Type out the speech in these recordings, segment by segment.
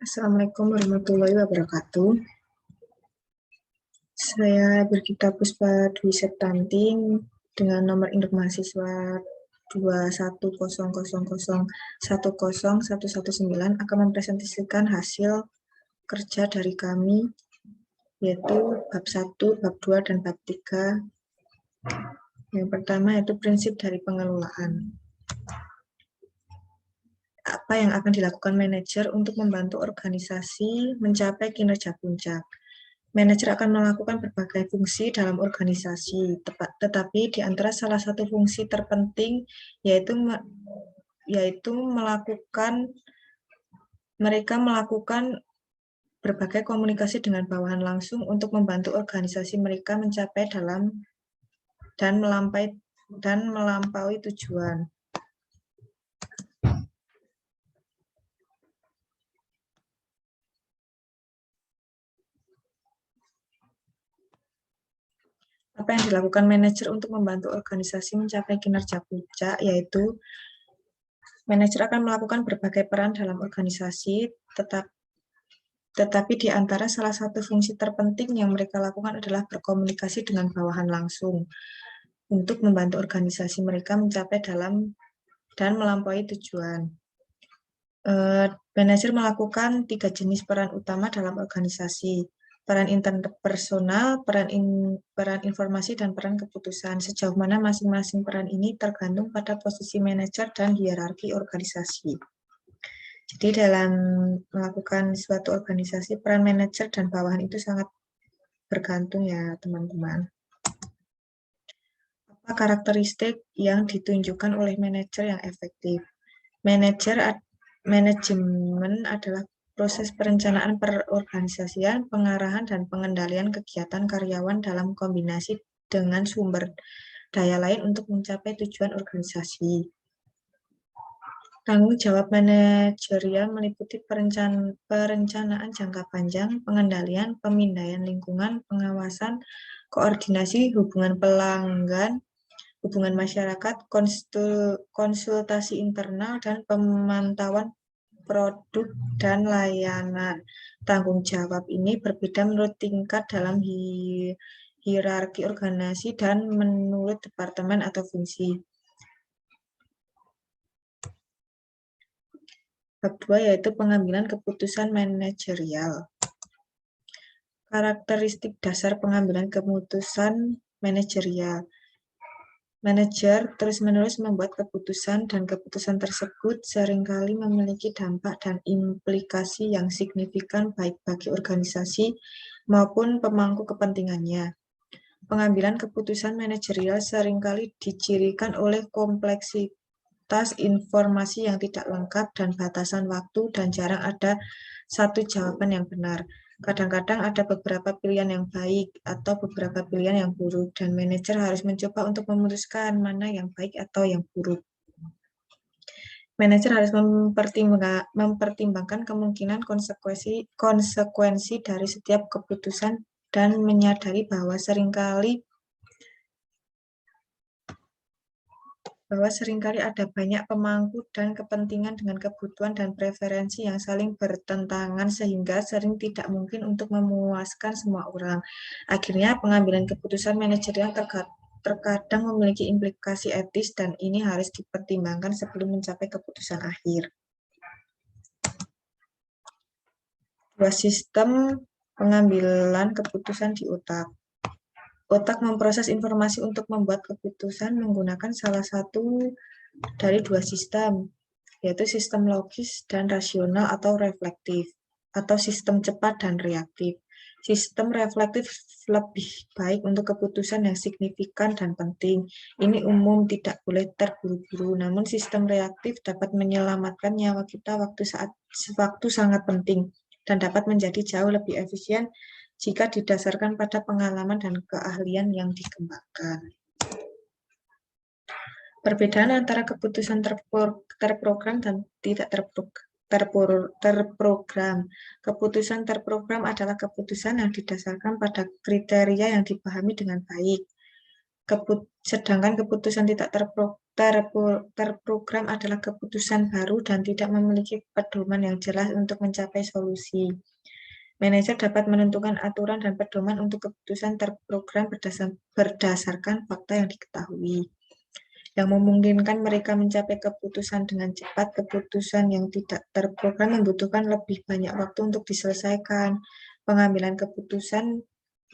Assalamualaikum warahmatullahi wabarakatuh. Saya Birgita Puspa Dwi Septanting dengan nomor induk mahasiswa 21000101119 akan mempresentasikan hasil kerja dari kami, yaitu bab 1, bab 2, dan bab 3. Yang pertama yaitu prinsip dari pengelolaan. Apa yang akan dilakukan manajer untuk membantu organisasi mencapai kinerja puncak? Manajer akan melakukan berbagai fungsi dalam organisasi, tetapi di antara salah satu fungsi terpenting yaitu mereka melakukan berbagai komunikasi dengan bawahan langsung untuk membantu organisasi mereka mencapai dan melampaui tujuan. Apa yang dilakukan manajer untuk membantu organisasi mencapai kinerja puncak, yaitu manajer akan melakukan berbagai peran dalam organisasi, tetapi di antara salah satu fungsi terpenting yang mereka lakukan adalah berkomunikasi dengan bawahan langsung untuk membantu organisasi mereka mencapai dan melampaui tujuan. Manajer melakukan 3 jenis peran utama dalam organisasi: peran interpersonal, peran informasi, dan peran keputusan. Sejauh mana masing-masing peran ini tergantung pada posisi manajer dan hierarki organisasi. Jadi dalam melakukan suatu organisasi, peran manajer dan bawahan itu sangat bergantung ya teman-teman. Apa karakteristik yang ditunjukkan oleh manajer yang efektif? Manajemen adalah proses perencanaan perorganisasian, pengarahan, dan pengendalian kegiatan karyawan dalam kombinasi dengan sumber daya lain untuk mencapai tujuan organisasi. Tanggung jawab manajerial meliputi perencanaan jangka panjang, pengendalian, pemindaian lingkungan, pengawasan, koordinasi, hubungan pelanggan, hubungan masyarakat, konsultasi internal, dan pemantauan produk dan layanan. Tanggung jawab ini berbeda menurut tingkat dalam hierarki organisasi dan menurut departemen atau fungsi. Bab 2 yaitu pengambilan keputusan manajerial. Karakteristik dasar pengambilan keputusan manajerial. Manajer terus-menerus membuat keputusan, dan keputusan tersebut seringkali memiliki dampak dan implikasi yang signifikan baik bagi organisasi maupun pemangku kepentingannya. Pengambilan keputusan manajerial seringkali dicirikan oleh kompleksitas informasi yang tidak lengkap dan batasan waktu, dan jarang ada satu jawaban yang benar. Kadang-kadang ada beberapa pilihan yang baik atau beberapa pilihan yang buruk, dan manajer harus mencoba untuk memutuskan mana yang baik atau yang buruk. Manajer harus mempertimbangkan kemungkinan konsekuensi dari setiap keputusan dan menyadari bahwa seringkali ada banyak pemangku dan kepentingan dengan kebutuhan dan preferensi yang saling bertentangan, sehingga sering tidak mungkin untuk memuaskan semua orang. Akhirnya, pengambilan keputusan manajerial terkadang memiliki implikasi etis, dan ini harus dipertimbangkan sebelum mencapai keputusan akhir. Dua sistem pengambilan keputusan di otak. Otak memproses informasi untuk membuat keputusan menggunakan salah satu dari dua sistem, yaitu sistem logis dan rasional atau reflektif, atau sistem cepat dan reaktif. Sistem reflektif lebih baik untuk keputusan yang signifikan dan penting. Ini umum tidak boleh terburu-buru, namun sistem reaktif dapat menyelamatkan nyawa kita waktu sangat penting, dan dapat menjadi jauh lebih efisien jika didasarkan pada pengalaman dan keahlian yang dikembangkan. Perbedaan antara keputusan terprogram dan tidak terprogram. Keputusan terprogram adalah keputusan yang didasarkan pada kriteria yang dipahami dengan baik. Sedangkan keputusan tidak terprogram adalah keputusan baru dan tidak memiliki pedoman yang jelas untuk mencapai solusi. Manajer dapat menentukan aturan dan pedoman untuk keputusan terprogram berdasarkan fakta yang diketahui, yang memungkinkan mereka mencapai keputusan dengan cepat. Keputusan yang tidak terprogram membutuhkan lebih banyak waktu untuk diselesaikan. Pengambilan keputusan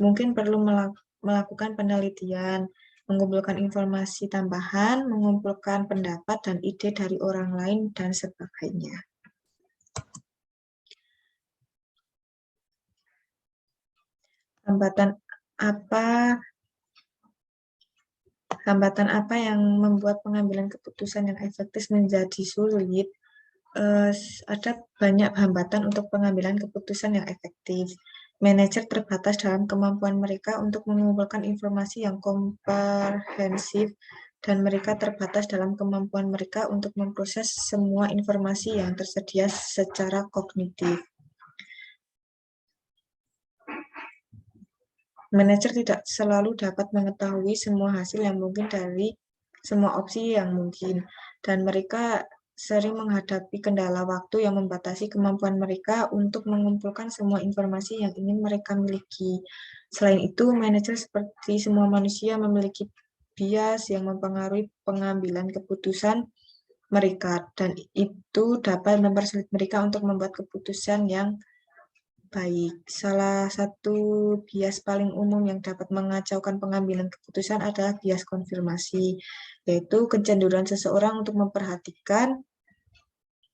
mungkin perlu melakukan penelitian, mengumpulkan informasi tambahan, mengumpulkan pendapat dan ide dari orang lain, dan sebagainya. Hambatan apa yang membuat pengambilan keputusan yang efektif menjadi sulit? Ada banyak hambatan untuk pengambilan keputusan yang efektif. Manajer terbatas dalam kemampuan mereka untuk mengumpulkan informasi yang komprehensif, dan mereka terbatas dalam kemampuan mereka untuk memproses semua informasi yang tersedia secara kognitif. Manajer tidak selalu dapat mengetahui semua hasil yang mungkin dari semua opsi yang mungkin, dan mereka sering menghadapi kendala waktu yang membatasi kemampuan mereka untuk mengumpulkan semua informasi yang ingin mereka miliki. Selain itu, manajer seperti semua manusia memiliki bias yang mempengaruhi pengambilan keputusan mereka, dan itu dapat mempersulit mereka untuk membuat keputusan yang baik. Salah satu bias paling umum yang dapat mengacaukan pengambilan keputusan adalah bias konfirmasi, yaitu kecenderungan seseorang untuk memperhatikan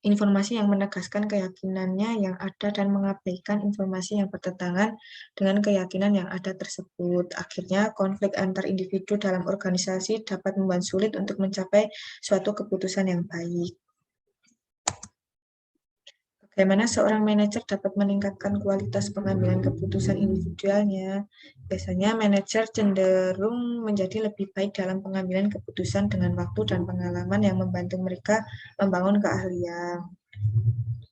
informasi yang menegaskan keyakinannya yang ada dan mengabaikan informasi yang bertentangan dengan keyakinan yang ada tersebut. Akhirnya, konflik antar individu dalam organisasi dapat membuat sulit untuk mencapai suatu keputusan yang baik. Bagaimana seorang manajer dapat meningkatkan kualitas pengambilan keputusan individualnya? Biasanya manajer cenderung menjadi lebih baik dalam pengambilan keputusan dengan waktu dan pengalaman yang membantu mereka membangun keahlian.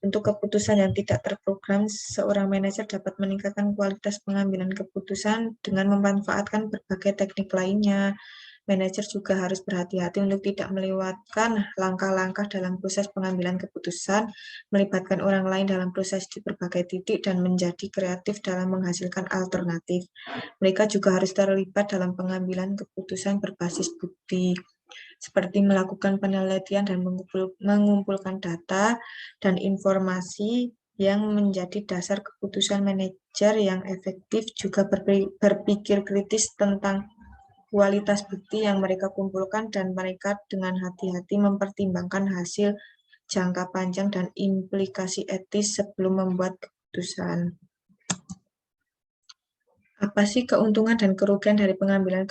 Untuk keputusan yang tidak terprogram, seorang manajer dapat meningkatkan kualitas pengambilan keputusan dengan memanfaatkan berbagai teknik lainnya. Manajer juga harus berhati-hati untuk tidak melewatkan langkah-langkah dalam proses pengambilan keputusan, melibatkan orang lain dalam proses di berbagai titik, dan menjadi kreatif dalam menghasilkan alternatif. Mereka juga harus terlibat dalam pengambilan keputusan berbasis bukti, seperti melakukan penelitian dan mengumpulkan data dan informasi yang menjadi dasar keputusan. Manajer yang efektif juga berpikir kritis tentang kualitas bukti yang mereka kumpulkan, dan mereka dengan hati-hati mempertimbangkan hasil jangka panjang dan implikasi etis sebelum membuat keputusan. Apa sih keuntungan dan kerugian dari pengambilan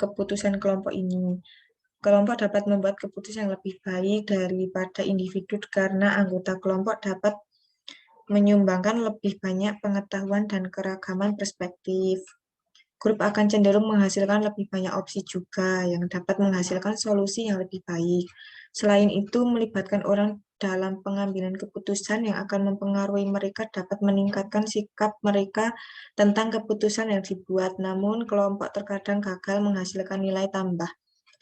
keputusan kelompok ini? Kelompok dapat membuat keputusan yang lebih baik daripada individu karena anggota kelompok dapat menyumbangkan lebih banyak pengetahuan dan keragaman perspektif. Grup akan cenderung menghasilkan lebih banyak opsi juga, yang dapat menghasilkan solusi yang lebih baik. Selain itu, melibatkan orang dalam pengambilan keputusan yang akan mempengaruhi mereka dapat meningkatkan sikap mereka tentang keputusan yang dibuat. Namun, kelompok terkadang gagal menghasilkan nilai tambah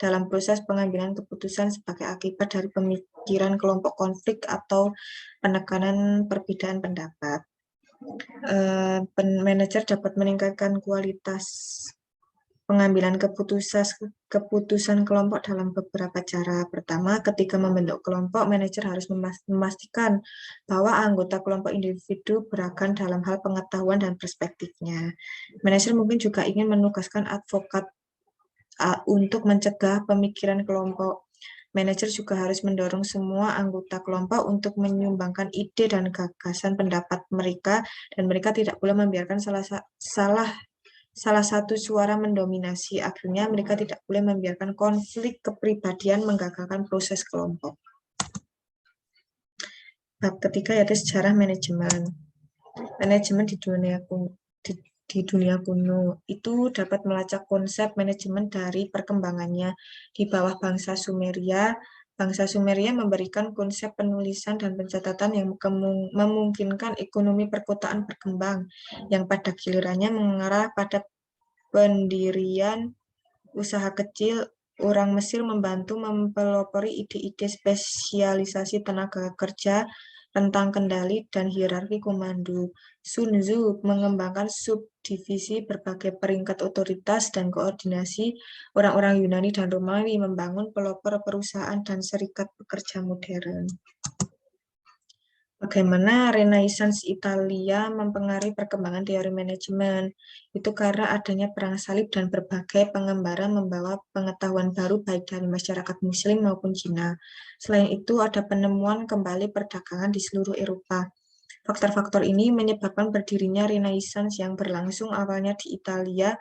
dalam proses pengambilan keputusan sebagai akibat dari pemikiran kelompok konflik atau penekanan perbedaan pendapat. Manajer dapat meningkatkan kualitas pengambilan keputusan kelompok dalam beberapa cara. Pertama, ketika membentuk kelompok, manajer harus memastikan bahwa anggota kelompok individu beragam dalam hal pengetahuan dan perspektifnya. Manajer mungkin juga ingin menugaskan advokat untuk mencegah pemikiran kelompok. Manajer juga harus mendorong semua anggota kelompok untuk menyumbangkan ide dan gagasan pendapat mereka, dan mereka tidak boleh membiarkan salah satu suara mendominasi. Akhirnya, mereka tidak boleh membiarkan konflik kepribadian menggagalkan proses kelompok. Bab ketiga yaitu sejarah manajemen. Manajemen di di dunia kuno. Itu dapat melacak konsep manajemen dari perkembangannya. Di bawah bangsa Sumeria memberikan konsep penulisan dan pencatatan yang memungkinkan ekonomi perkotaan berkembang, yang pada gilirannya mengarah pada pendirian usaha kecil. Orang Mesir membantu mempelopori ide-ide spesialisasi tenaga kerja, rentang kendali, dan hierarki komando. Sun Tzu mengembangkan subdivisi berbagai peringkat otoritas dan koordinasi. Orang-orang Yunani dan Romawi membangun pelopor perusahaan dan serikat pekerja modern. Bagaimana Renaissance Italia mempengaruhi perkembangan teori manajemen? Itu karena adanya perang salib dan berbagai pengembara membawa pengetahuan baru baik dari masyarakat Muslim maupun Cina. Selain itu, ada penemuan kembali perdagangan di seluruh Eropa. Faktor-faktor ini menyebabkan berdirinya Renaissance yang berlangsung awalnya di Italia.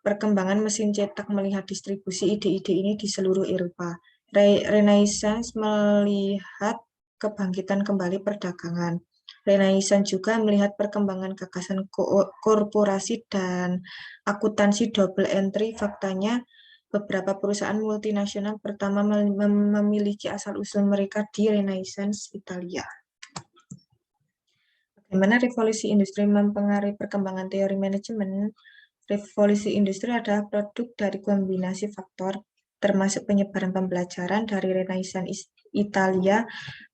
Perkembangan mesin cetak melihat distribusi ide-ide ini di seluruh Eropa. Renaissance melihat kebangkitan kembali perdagangan. Renaissance juga melihat perkembangan gagasan korporasi dan akuntansi double entry. Faktanya, beberapa perusahaan multinasional pertama memiliki asal-usul mereka di Renaissance Italia. Bagaimana revolusi industri mempengaruhi perkembangan teori manajemen? Revolusi industri adalah produk dari kombinasi faktor, termasuk penyebaran pembelajaran dari Renaissance Italia,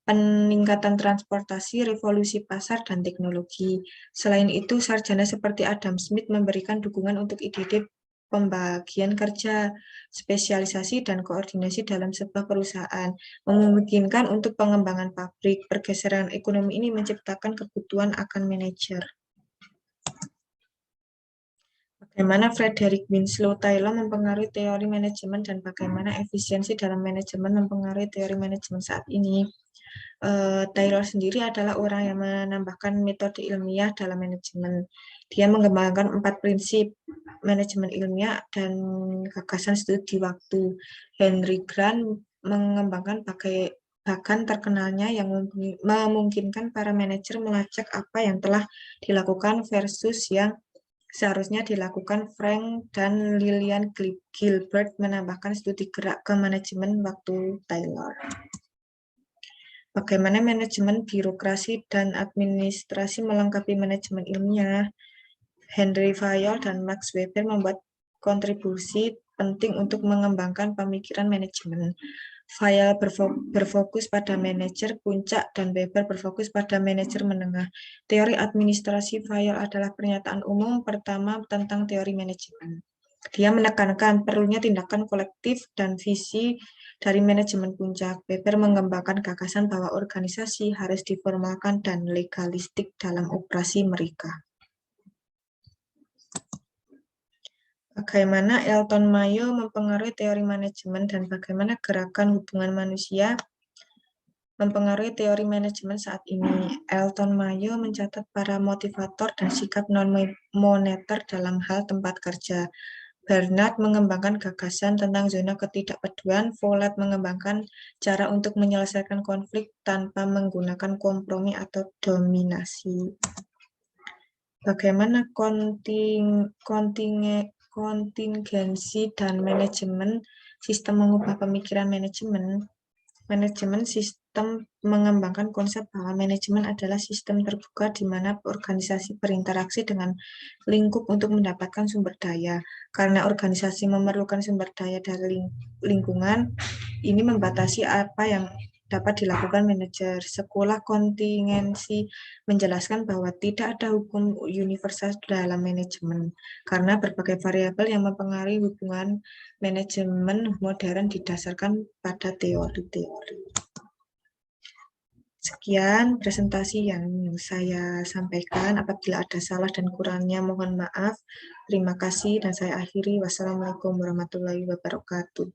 peningkatan transportasi, revolusi pasar, dan teknologi. Selain itu, sarjana seperti Adam Smith memberikan dukungan untuk ide-ide pembagian kerja, spesialisasi, dan koordinasi dalam sebuah perusahaan, memungkinkan untuk pengembangan pabrik. Pergeseran ekonomi ini menciptakan kebutuhan akan manajer. Bagaimana Frederick Winslow Taylor mempengaruhi teori manajemen dan bagaimana efisiensi dalam manajemen mempengaruhi teori manajemen saat ini? Taylor sendiri adalah orang yang menambahkan metode ilmiah dalam manajemen. Dia mengembangkan 4 prinsip manajemen ilmiah dan gagasan studi waktu. Henry Grant mengembangkan bahkan terkenalnya yang memungkinkan para manajer melacak apa yang telah dilakukan versus yang seharusnya dilakukan. Frank dan Lillian Gilbert menambahkan studi gerak ke manajemen waktu Taylor. Bagaimana manajemen birokrasi dan administrasi melengkapi manajemen ilmiah? Henry Fayol dan Max Weber membuat kontribusi penting untuk mengembangkan pemikiran manajemen. Fayol berfokus pada manajer puncak dan Weber berfokus pada manajer menengah. Teori administrasi Fayol adalah pernyataan umum pertama tentang teori manajemen. Dia menekankan perlunya tindakan kolektif dan visi dari manajemen puncak. Weber mengembangkan gagasan bahwa organisasi harus diformalkan dan legalistik dalam operasi mereka. Bagaimana Elton Mayo mempengaruhi teori manajemen dan bagaimana gerakan hubungan manusia mempengaruhi teori manajemen saat ini? Elton Mayo mencatat para motivator dan sikap non-moneter dalam hal tempat kerja. Bernard mengembangkan gagasan tentang zona ketidakpedulian. Follett mengembangkan cara untuk menyelesaikan konflik tanpa menggunakan kompromi atau dominasi. Bagaimana kontingensi dan manajemen sistem mengubah pemikiran manajemen? Manajemen sistem mengembangkan konsep bahwa manajemen adalah sistem terbuka di mana organisasi berinteraksi dengan lingkup untuk mendapatkan sumber daya. Karena organisasi memerlukan sumber daya dari lingkungan, ini membatasi apa yang dapat dilakukan manajer. Sekolah kontingensi menjelaskan bahwa tidak ada hukum universal dalam manajemen, karena berbagai variabel yang mempengaruhi hubungan manajemen modern didasarkan pada teori-teori. Sekian presentasi yang saya sampaikan. Apabila ada salah dan kurangnya mohon maaf. Terima kasih dan saya akhiri. Wassalamualaikum warahmatullahi wabarakatuh.